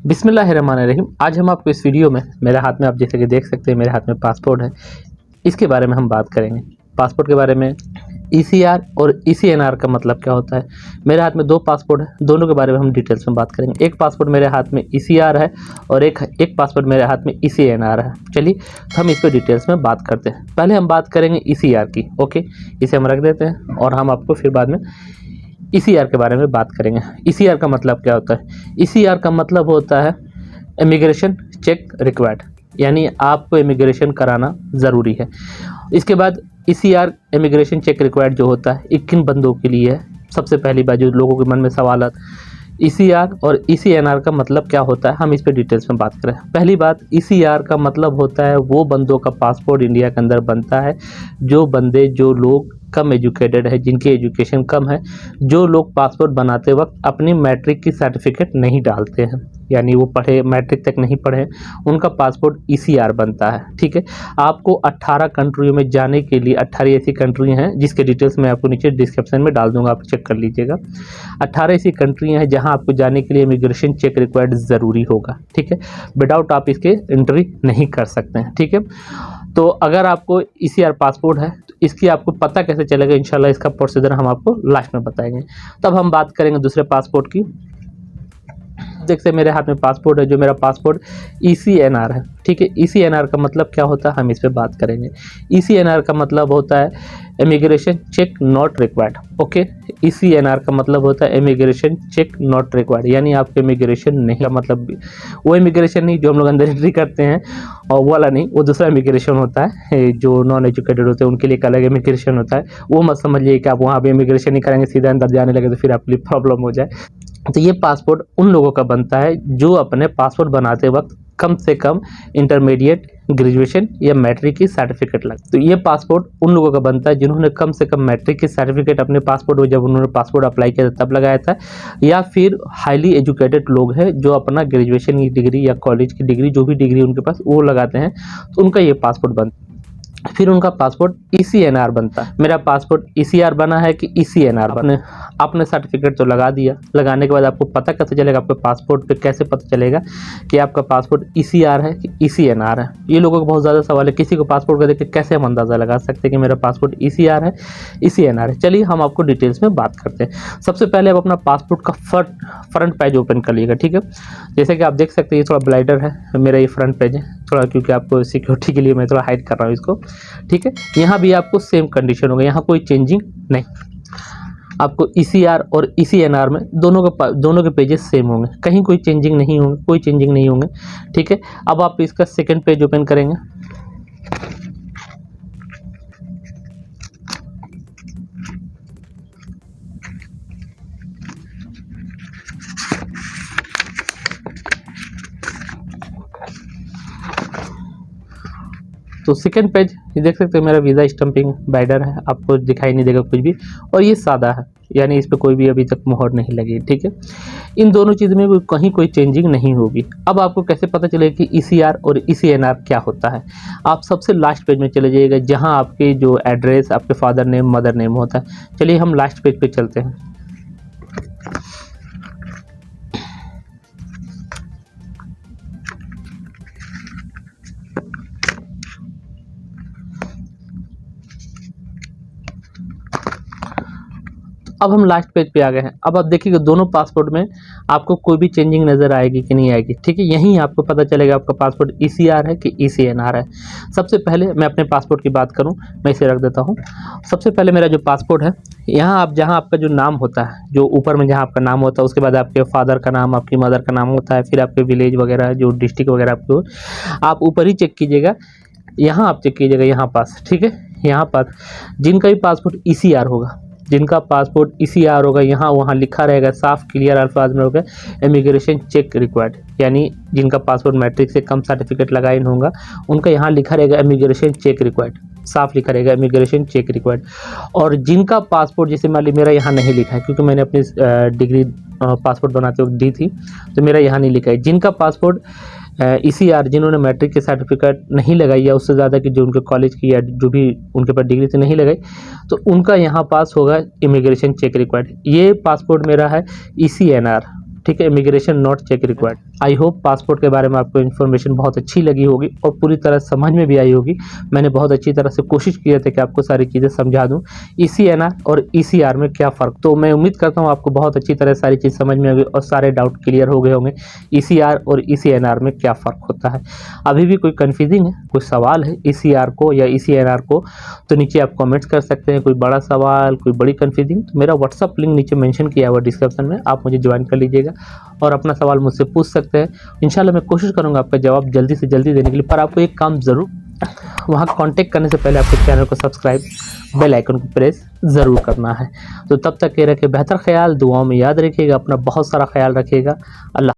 बिस्मिल्लाहिर्रहमानिर्रहीम। आज हम आपको इस वीडियो में, मेरे हाथ में आप जैसे कि देख सकते हैं, मेरे हाथ में पासपोर्ट है। इसके बारे में हम बात करेंगे। पासपोर्ट के बारे में, ईसीआर और ईसीएनआर का मतलब क्या होता है। मेरे हाथ में दो पासपोर्ट है, दोनों के बारे में हम डिटेल्स में बात करेंगे। एक पासपोर्ट मेरे हाथ में ईसीआर है और एक पासपोर्ट मेरे हाथ में ईसीएनआर है। चलिए हम इस पर डिटेल्स में बात करते हैं। पहले हम बात करेंगे ईसीआर की। ओके, इसे हम रख देते हैं और हम आपको फिर बाद में ईसीआर के बारे में बात करेंगे। ईसीआर का मतलब क्या होता है। ईसीआर का मतलब होता है इमिग्रेशन चेक रिक्वायर्ड, यानी आपको इमिग्रेशन कराना ज़रूरी है। इसके बाद ईसीआर इमिग्रेशन चेक रिक्वायर्ड जो होता है, ये किन बंदों के लिए है। सबसे पहली बात जो लोगों के मन में सवाल ईसीआर और ईसीएनआर का मतलब क्या होता है, हम इस पे डिटेल्स में बात करें। पहली बात, ईसीआर का मतलब होता है वो बंदों का पासपोर्ट इंडिया के अंदर बनता है जो लोग कम एजुकेटेड है, जिनकी एजुकेशन कम है, जो लोग पासपोर्ट बनाते वक्त अपनी मैट्रिक की सर्टिफिकेट नहीं डालते हैं, यानी वो पढ़े मैट्रिक तक नहीं पढ़े, उनका पासपोर्ट ईसीआर बनता है। ठीक है, आपको 18 कंट्रियों में जाने के लिए, 18 ऐसी कंट्री हैं जिसके डिटेल्स मैं आपको नीचे डिस्क्रिप्शन में डाल दूंगा, आप चेक कर लीजिएगा। 18 ऐसी कंट्री हैं जहां आपको जाने के लिए इमिग्रेशन चेक रिक्वायर्ड ज़रूरी होगा। ठीक है, विदाउट आप इसके एंट्री नहीं कर सकते हैं। ठीक है, तो अगर आपको ईसीआर पासपोर्ट है तो इसकी आपको पता कैसे चलेगा, इंशाल्लाह इसका प्रोसीजर हम आपको लास्ट में बताएंगे। तब हम बात करेंगे दूसरे पासपोर्ट की। देखते मेरे हाथ में पासपोर्ट है, जो मेरा पासपोर्ट ईसीएनआर है। ठीक है, ईसीएनआर का मतलब क्या होता है, हम इस पे बात करेंगे। ईसीएनआर का मतलब होता है immigration check not required. Okay, ECNR का मतलब होता है इमिग्रेशन चेक नॉट रिक्वायर्ड, यानी आपको इमिग्रेशन नहीं का मतलब वो इमिग्रेशन नहीं जो हम लोग अंदर एंट्री करते हैं और वो वाला नहीं, वो दूसरा इमिग्रेशन होता है। जो नॉन एजुकेटेड होते हैं उनके लिए एक अलग इमिग्रेशन होता है। वो मत समझिए कि आप वहाँ पे इमिग्रेशन नहीं करेंगे, सीधा अंदर जाने लगे तो फिर आपके लिए प्रॉब्लम हो जाए। तो ये पासपोर्ट उन लोगों का बनता है जो अपने पासपोर्ट बनाते वक्त कम से कम इंटरमीडिएट, ग्रेजुएशन या मैट्रिक की सर्टिफिकेट लगे। तो ये पासपोर्ट उन लोगों का बनता है जिन्होंने कम से कम मैट्रिक की सर्टिफिकेट अपने पासपोर्ट में, जब उन्होंने पासपोर्ट अप्लाई किया था तब लगाया था, या फिर हाईली एजुकेटेड लोग हैं जो अपना ग्रेजुएशन की डिग्री या कॉलेज की डिग्री, जो भी डिग्री उनके पास, वो लगाते हैं, तो उनका ये पासपोर्ट बनता है। फिर उनका पासपोर्ट ईसीएनआर बनता है। मेरा पासपोर्ट ईसीआर बना है कि ईसीएनआर बना। आपने सर्टिफिकेट तो लगा दिया, लगाने के बाद आपको पता कैसे चलेगा, आपके पासपोर्ट पे कैसे पता चलेगा कि आपका पासपोर्ट ईसीआर है कि ईसीएनआर है। ये लोगों को बहुत ज़्यादा सवाल है, किसी को पासपोर्ट को देख के कैसे हम अंदाज़ा लगा सकते हैं कि मेरा पासपोर्ट ईसीआर है ईसीएनआर है। चलिए हम आपको डिटेल्स में बात करते हैं। सबसे पहले आप अपना पासपोर्ट का फ्रंट पेज ओपन कर लीजिएगा। ठीक है, जैसे कि आप देख सकते हैं ये थोड़ा ब्लाइडर है, मेरा ये फ्रंट पेज है थोड़ा, क्योंकि आपको सिक्योरिटी के लिए मैं थोड़ा हाइड कर रहा हूँ इसको। ठीक है, यहाँ भी आपको सेम कंडीशन होगा, यहाँ कोई चेंजिंग नहीं। आपको ईसीआर और ईसीएनआर में दोनों के पेजेस सेम होंगे, कहीं कोई चेंजिंग नहीं होंगे। ठीक है, अब आप इसका सेकंड पेज ओपन करेंगे। तो सेकंड पेज ये देख सकते हैं, मेरा वीज़ा स्टैंपिंग बाइडर है, आपको दिखाई नहीं देगा कुछ भी, और ये सादा है, यानी इस पर कोई भी अभी तक मोहर नहीं लगी। ठीक है, इन दोनों चीज़ में कहीं कोई चेंजिंग नहीं होगी। अब आपको कैसे पता चलेगा कि ईसीआर और ईसीएनआर क्या होता है। आप सबसे लास्ट पेज में चले जाइएगा, जहाँ आपके जो एड्रेस, आपके फादर नेम, मदर नेम होता है। चलिए हम लास्ट पेज पे चलते हैं। अब हम लास्ट पेज पे आ गए हैं। अब आप देखिएगा दोनों पासपोर्ट में आपको कोई भी चेंजिंग नज़र आएगी कि नहीं आएगी। ठीक है, यहीं आपको पता चलेगा आपका पासपोर्ट ईसीआर है कि ईसीएनआर है। सबसे पहले मैं अपने पासपोर्ट की बात करूं, मैं इसे रख देता हूं। सबसे पहले मेरा जो पासपोर्ट है, यहाँ आप जहाँ आपका जो नाम होता है, जो ऊपर में जहाँ आपका नाम होता है, उसके बाद आपके फादर का नाम, आपकी मदर का नाम होता है, फिर आपके विलेज वगैरह, जो डिस्ट्रिक्ट वगैरह आपको, आप ऊपर ही चेक कीजिएगा, यहाँ आप चेक कीजिएगा, यहाँ पास। ठीक है, यहाँ पास जिनका भी पासपोर्ट ईसीआर होगा, यहाँ वहाँ लिखा रहेगा साफ क्लियर अल्फाज में होगा इमिग्रेशन चेक रिक्वायर्ड, यानी जिनका पासपोर्ट मैट्रिक से कम सर्टिफिकेट लगा इन होगा, उनका यहाँ लिखा रहेगा इमिग्रेशन चेक रिक्वायर्ड, साफ लिखा रहेगा इमिग्रेशन चेक रिक्वायर्ड। और जिनका पासपोर्ट, जैसे मान ली मेरा यहाँ नहीं लिखा है, क्योंकि मैंने अपनी डिग्री पासपोर्ट बनाते वक्त दी थी, तो मेरा यहाँ नहीं लिखा है। जिनका पासपोर्ट ईसीआर, जिन्होंने मैट्रिक की सर्टिफिकेट नहीं लगाई या उससे ज़्यादा की जो उनके कॉलेज की या जो भी उनके पास डिग्री थी नहीं लगाई, तो उनका यहाँ पास होगा इमिग्रेशन चेक रिक्वायर्ड। ये पासपोर्ट मेरा है ईसीएनआर। ठीक है, immigration not check required. I hope passport के बारे में आपको इन्फॉर्मेशन बहुत अच्छी लगी होगी और पूरी तरह समझ में भी आई होगी। मैंने बहुत अच्छी तरह से कोशिश किया था कि आपको सारी चीज़ें समझा दूं, ECNR और ECR में क्या फ़र्क। तो मैं उम्मीद करता हूं आपको बहुत अच्छी तरह सारी चीज़ समझ में आ गई और सारे डाउट क्लियर हो गए होंगे ECR और ECNR में क्या फ़र्क होता है। अभी भी कोई कन्फ्यूजिंग है, कोई सवाल है ECR को या ECNR को, तो नीचे आप कमेंट्स कर सकते हैं। कोई बड़ा सवाल, कोई बड़ी कन्फ्यूजिंग, तो मेरा व्हाट्सअप लिंक नीचे मेंशन किया हुआ डिस्क्रिप्शन में, आप मुझे ज्वाइन कर लीजिएगा और अपना सवाल मुझसे पूछ सकते हैं। इंशाल्लाह मैं कोशिश करूंगा आपका जवाब जल्दी से जल्दी देने के लिए। पर आपको एक काम ज़रूर, वहाँ कांटेक्ट करने से पहले आपको चैनल को सब्सक्राइब, बेल आइकन को प्रेस ज़रूर करना है। तो तब तक के रखे बेहतर ख्याल, दुआओं में याद रखिएगा, अपना बहुत सारा ख्याल रखिएगा। अल्लाह।